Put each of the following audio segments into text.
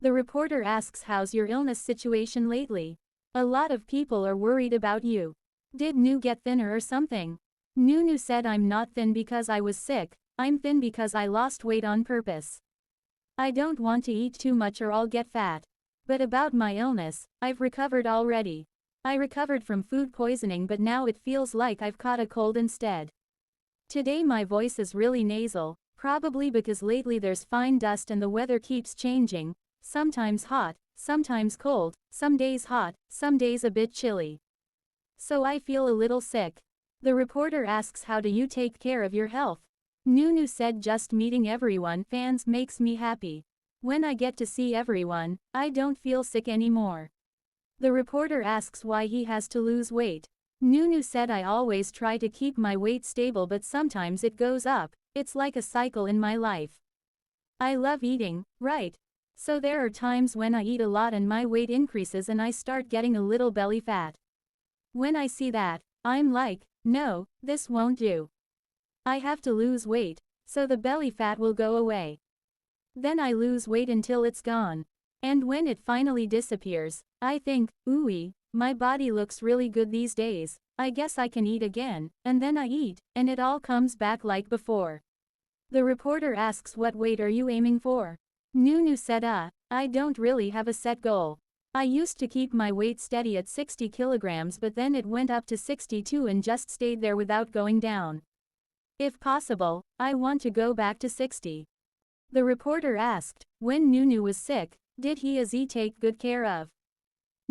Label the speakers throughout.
Speaker 1: The reporter asks, how's your illness situation lately? A lot of people are worried about you. Did Noo get thinner or something? NuNew said, I'm not thin because I was sick, I'm thin because I lost weight on purpose. I don't want to eat too much or I'll get fat. But about my illness, I've recovered already. I recovered from food poisoning, but now it feels like I've caught a cold instead. Today my voice is really nasal, probably because lately there's fine dust and the weather keeps changing, sometimes hot, sometimes cold, some days hot, some days a bit chilly. So I feel a little sick. The reporter asks, how do you take care of your health? NuNew said, just meeting everyone fans makes me happy. When I get to see everyone, I don't feel sick anymore. The reporter asks why he has to lose weight. NuNew said, I always try to keep my weight stable, but sometimes it goes up, it's like a cycle in my life. I love eating, right? So there are times when I eat a lot and my weight increases and I start getting a little belly fat. When I see that, I'm like, no, this won't do. I have to lose weight, so the belly fat will go away. Then I lose weight until it's gone. And when it finally disappears, I think, ooh, my body looks really good these days, I guess I can eat again, and then I eat, and it all comes back like before. The reporter asks, what weight are you aiming for? NuNew said, I don't really have a set goal. I used to keep my weight steady at 60 kilograms, but then it went up to 62 and just stayed there without going down. If possible, I want to go back to 60. The reporter asked, when NuNew was sick, did he take good care of?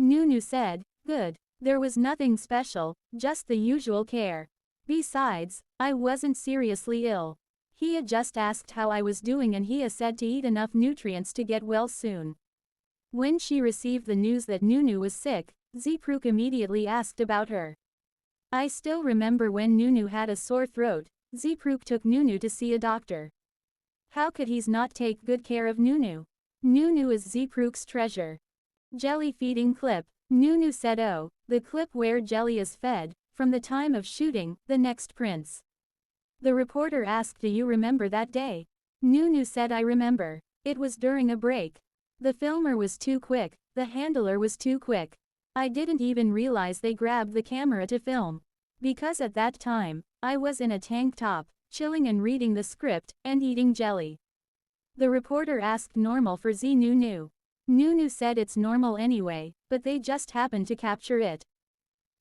Speaker 1: NuNew said, good. There was nothing special, just the usual care. Besides, I wasn't seriously ill. He had just asked how I was doing and he said to eat enough nutrients to get well soon. When she received the news that NuNew was sick, Zukruk immediately asked about her. I still remember when NuNew had a sore throat, Zukruk took NuNew to see a doctor. How could he not take good care of NuNew? NuNew is Zukruk's treasure. Jelly feeding clip. NuNew said, oh, the clip where Jelly is fed, from the time of shooting, The Next Prince. The reporter asked, do you remember that day? NuNew said, I remember. It was during a break. The filmer was too quick, the handler was too quick. I didn't even realize they grabbed the camera to film. Because at that time, I was in a tank top, chilling and reading the script, and eating jelly. The reporter asked, normal for ZeeNunew? NuNew said it's normal anyway, but they just happened to capture it.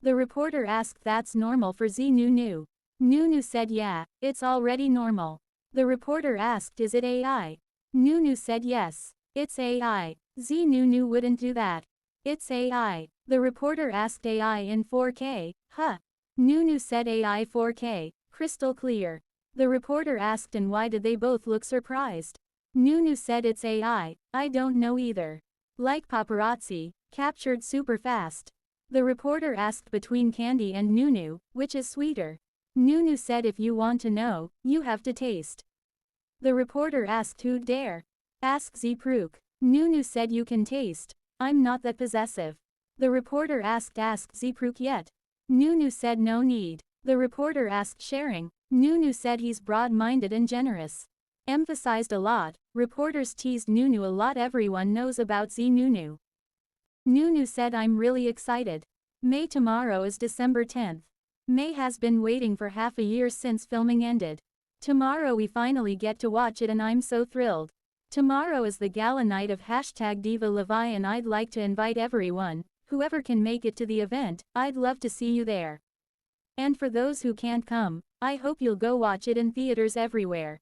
Speaker 1: The reporter asked, that's normal for ZeeNunew? NuNew said, yeah, it's already normal. The reporter asked, is it AI? NuNew said, yes. It's AI. ZeeNunew wouldn't do that. It's AI. The reporter asked, AI in 4K, huh? NuNew said, AI 4K, crystal clear. The reporter asked, and why did they both look surprised? NuNew said, it's AI, I don't know either. Like paparazzi, captured super fast. The reporter asked, between candy and NuNew, which is sweeter? NuNew said, if you want to know, you have to taste. The reporter asked, who'd dare? Ask Zukruk. NuNew said, you can taste. I'm not that possessive. The reporter asked, ask Zukruk yet? NuNew said, no need. The reporter asked, sharing? NuNew said, he's broad-minded and generous. Emphasized a lot. Reporters teased NuNew a lot. Everyone knows about ZeeNunew. NuNew said, I'm really excited. May tomorrow is December 10th. May has been waiting for half a year since filming ended. Tomorrow we finally get to watch it and I'm so thrilled. Tomorrow is the gala night of #Diva Levi and I'd like to invite everyone, whoever can make it to the event, I'd love to see you there. And for those who can't come, I hope you'll go watch it in theaters everywhere.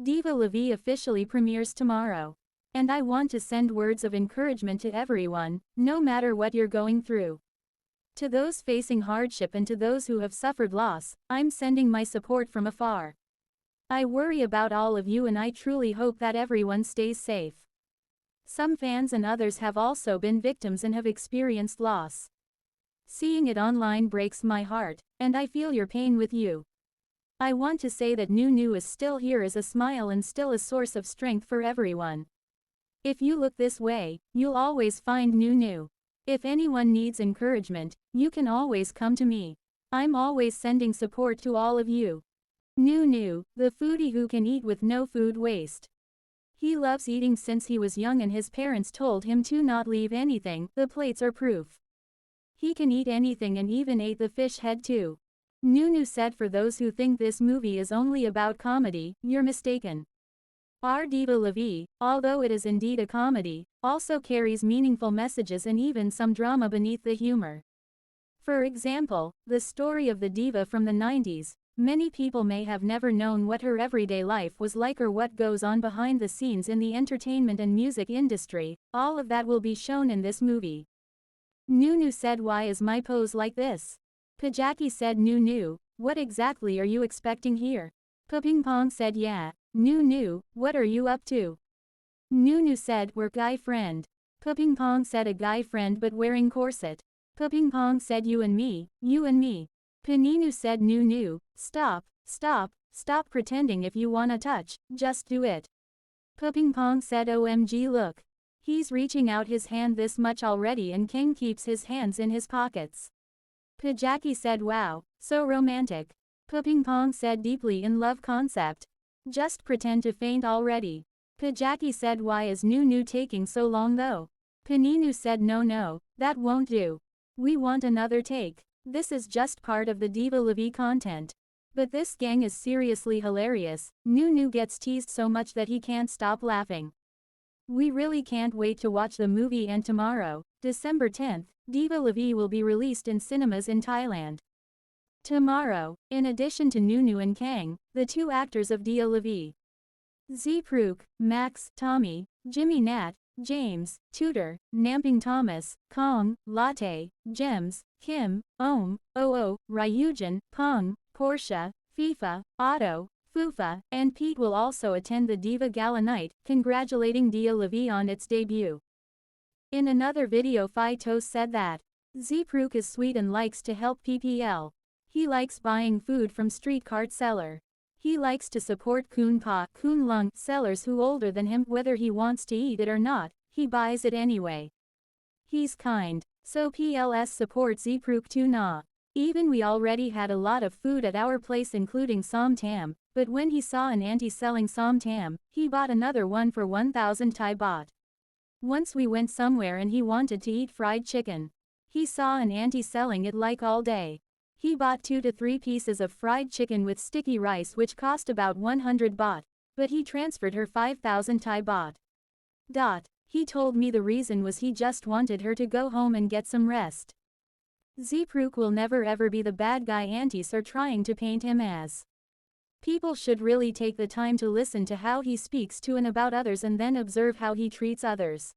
Speaker 1: Diva Levi officially premieres tomorrow. And I want to send words of encouragement to everyone, no matter what you're going through. To those facing hardship and to those who have suffered loss, I'm sending my support from afar. I worry about all of you and I truly hope that everyone stays safe. Some fans and others have also been victims and have experienced loss. Seeing it online breaks my heart, and I feel your pain with you. I want to say that NuNew is still here as a smile and still a source of strength for everyone. If you look this way, you'll always find NuNew. If anyone needs encouragement, you can always come to me. I'm always sending support to all of you. NuNew, the foodie who can eat with no food waste. He loves eating since he was young and his parents told him to not leave anything, the plates are proof. He can eat anything and even ate the fish head too. NuNew said, for those who think this movie is only about comedy, you're mistaken. Our diva Lavi, although it is indeed a comedy, also carries meaningful messages and even some drama beneath the humor. For example, the story of the diva from the 90s, many people may have never known what her everyday life was like or what goes on behind the scenes in the entertainment and music industry. All of that will be shown in this movie. NuNew said, why is my pose like this? Pajaki said, NuNew, what exactly are you expecting here? Ping-pong said, yeah, NuNew, what are you up to? NuNew said, we're guy friend. Ping-pong said, a guy friend but wearing corset. Ping-pong said, you and me, you and me. NuNew said, NuNew, stop pretending. If you wanna touch, just do it. Ping-pong said, OMG, look. He's reaching out his hand this much already and King keeps his hands in his pockets. Pajaki said, wow, so romantic. Ping-pong said, deeply in love concept. Just pretend to faint already. Pajaki said, why is NuNew taking so long though? NuNew said, no, that won't do. We want another take. This is just part of the Diva Lavi content. But this gang is seriously hilarious. NuNew gets teased so much that he can't stop laughing. We really can't wait to watch the movie, and tomorrow, December 10th, Diva Lavi will be released in cinemas in Thailand. Tomorrow, in addition to NuNew and Kang, the two actors of Diva Lavi, Zukruk, Max, Tommy, Jimmy Nat, James, Tudor, Namping Thomas, Kong, Latte, Gems, Kim, Om, Oo, Ryujin, Peng, Portia, FIFA, Otto, Fufa, and Pete will also attend the Diva Gala night, congratulating Diva Lavi on its debut. In another video, Phi Toast said that Zukruk is sweet and likes to help PPL. He likes buying food from street cart seller. He likes to support Kun Pa, Kun Lung sellers who older than him, whether he wants to eat it or not, he buys it anyway. He's kind. So PLS supports Zukruk too na. Even we already had a lot of food at our place including som tam, but when he saw an auntie selling som tam, he bought another one for 1,000 Thai baht. Once we went somewhere and he wanted to eat fried chicken. He saw an auntie selling it like all day. He bought 2 to 3 pieces of fried chicken with sticky rice which cost about 100 baht, but he transferred her 5,000 Thai baht. He told me the reason was he just wanted her to go home and get some rest. Zukruk will never ever be the bad guy aunties are trying to paint him as. People should really take the time to listen to how he speaks to and about others and then observe how he treats others.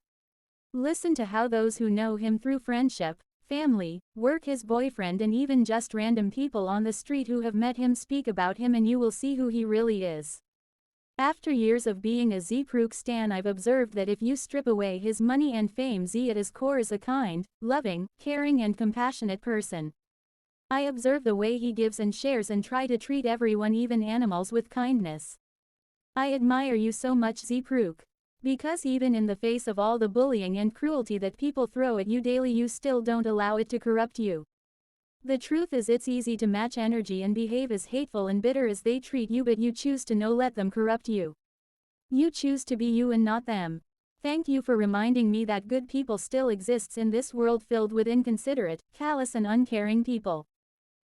Speaker 1: Listen to how those who know him through friendship, family, work, his boyfriend, and even just random people on the street who have met him speak about him, and you will see who he really is. After years of being a Zukruk stan, I've observed that if you strip away his money and fame, Z at his core is a kind, loving, caring and compassionate person. I observe the way he gives and shares and try to treat everyone, even animals, with kindness. I admire you so much, Zukruk. Because even in the face of all the bullying and cruelty that people throw at you daily, you still don't allow it to corrupt you. The truth is, it's easy to match energy and behave as hateful and bitter as they treat you, but you choose to no let them corrupt you. You choose to be you and not them. Thank you for reminding me that good people still exists in this world filled with inconsiderate, callous and uncaring people.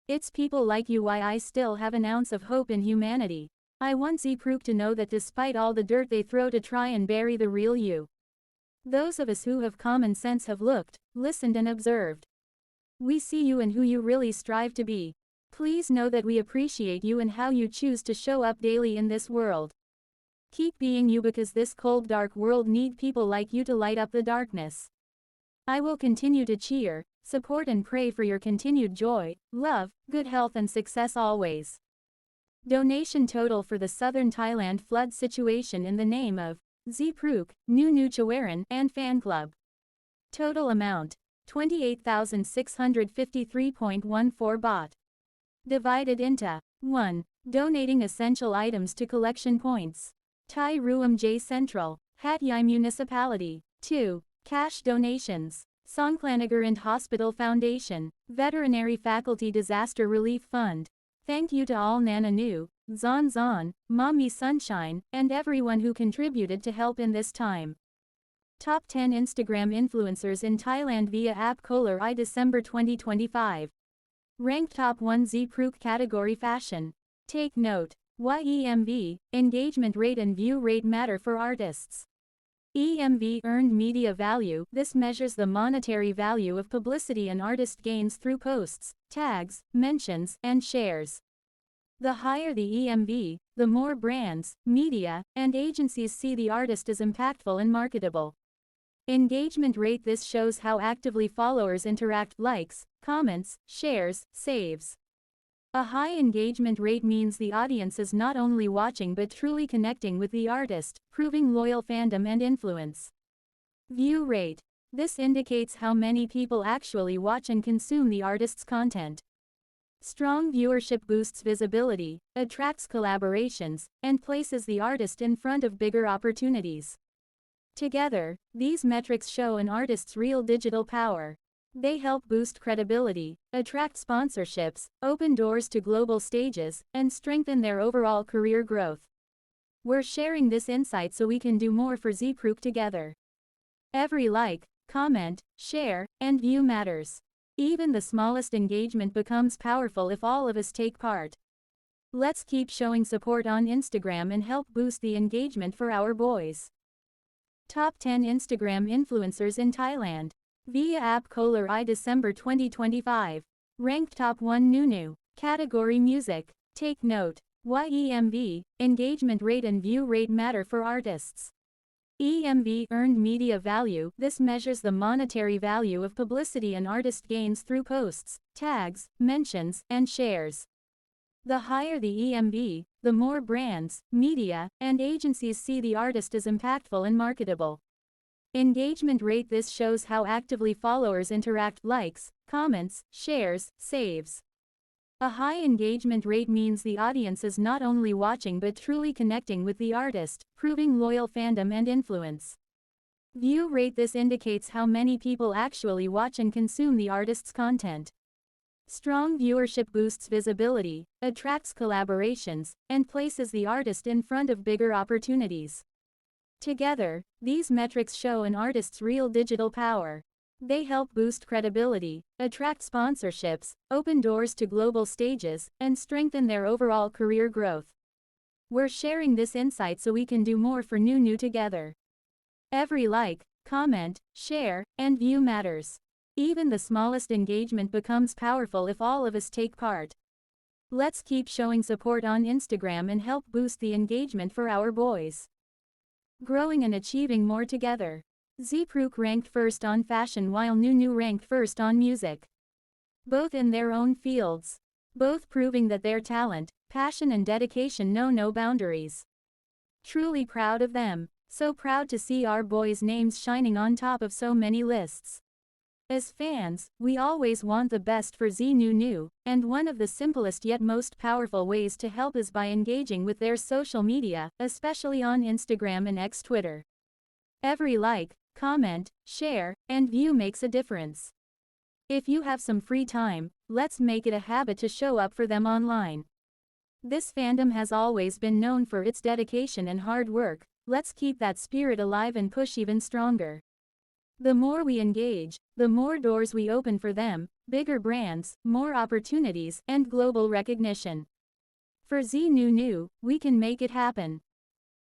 Speaker 1: It's people like you why I still have an ounce of hope in humanity. I want Zukruk to know that despite all the dirt they throw to try and bury the real you, those of us who have common sense have looked, listened and observed. We see you and who you really strive to be. Please know that we appreciate you and how you choose to show up daily in this world. Keep being you, because this cold dark world need people like you to light up the darkness. I will continue to cheer, support and pray for your continued joy, love, good health and success always. Donation total for the southern Thailand flood situation in the name of Zukruk, NuNew Chawaran and fan club. Total amount 28,653.14 baht. Divided into 1. Donating essential items to collection points. Thai Ruam J Central, Hat Yai Municipality. 2. Cash donations. Songklanagar and Hospital Foundation, Veterinary Faculty Disaster Relief Fund. Thank you to all NuNew, Zon Zon, Mommy Sunshine, and everyone who contributed to help in this time. Top 10 Instagram influencers in Thailand via app Kolar I December 2025. Ranked top 1 Zukruk category fashion. Take note. YEMV, engagement rate and view rate matter for artists. EMV, earned media value. This measures the monetary value of publicity an artist gains through posts, tags, mentions, and shares. The higher the EMV, the more brands, media, and agencies see the artist as impactful and marketable. Engagement rate. This shows how actively followers interact, likes, comments, shares, saves. A high engagement rate means the audience is not only watching but truly connecting with the artist, proving loyal fandom and influence. View rate. This indicates how many people actually watch and consume the artist's content. Strong viewership boosts visibility, attracts collaborations, and places the artist in front of bigger opportunities. Together, these metrics show an artist's real digital power. They help boost credibility, attract sponsorships, open doors to global stages, and strengthen their overall career growth. We're sharing this insight so we can do more for Zukruk together. Every like, comment, share, and view matters. Even the smallest engagement becomes powerful if all of us take part. Let's keep showing support on Instagram and help boost the engagement for our boys. Top 10 Instagram influencers in Thailand. Via app Kolar I December 2025. Ranked top 1 NuNew. Category music. Take note. YEMV, engagement rate and view rate matter for artists. EMV, earned media value. This measures the monetary value of publicity an artist gains through posts, tags, mentions, and shares. The higher the EMV, the more brands, media, and agencies see the artist as impactful and marketable. Engagement rate. This shows how actively followers interact, likes, comments, shares, saves. A high engagement rate means the audience is not only watching but truly connecting with the artist, proving loyal fandom and influence. View rate. This indicates how many people actually watch and consume the artist's content. Strong viewership boosts visibility, attracts collaborations, and places the artist in front of bigger opportunities. Together, these metrics show an artist's real digital power. They help boost credibility, attract sponsorships, open doors to global stages, and strengthen their overall career growth. We're sharing this insight so we can do more for NuNew together. Every like, comment, share, and view matters. Even the smallest engagement becomes powerful if all of us take part. Let's keep showing support on Instagram and help boost the engagement for our boys. Growing and achieving more together. Zukruk ranked first on fashion while NuNew ranked first on music. Both in their own fields. Both proving that their talent, passion and dedication know no boundaries. Truly proud of them. So proud to see our boys' names shining on top of so many lists. As fans, we always want the best for ZeeNunew, and one of the simplest yet most powerful ways to help is by engaging with their social media, especially on Instagram and X Twitter. Every like, comment, share, and view makes a difference. If you have some free time, let's make it a habit to show up for them online. This fandom has always been known for its dedication and hard work. Let's keep that spirit alive and push even stronger. The more we engage, the more doors we open for them, bigger brands, more opportunities, and global recognition. For ZeeNunew, we can make it happen.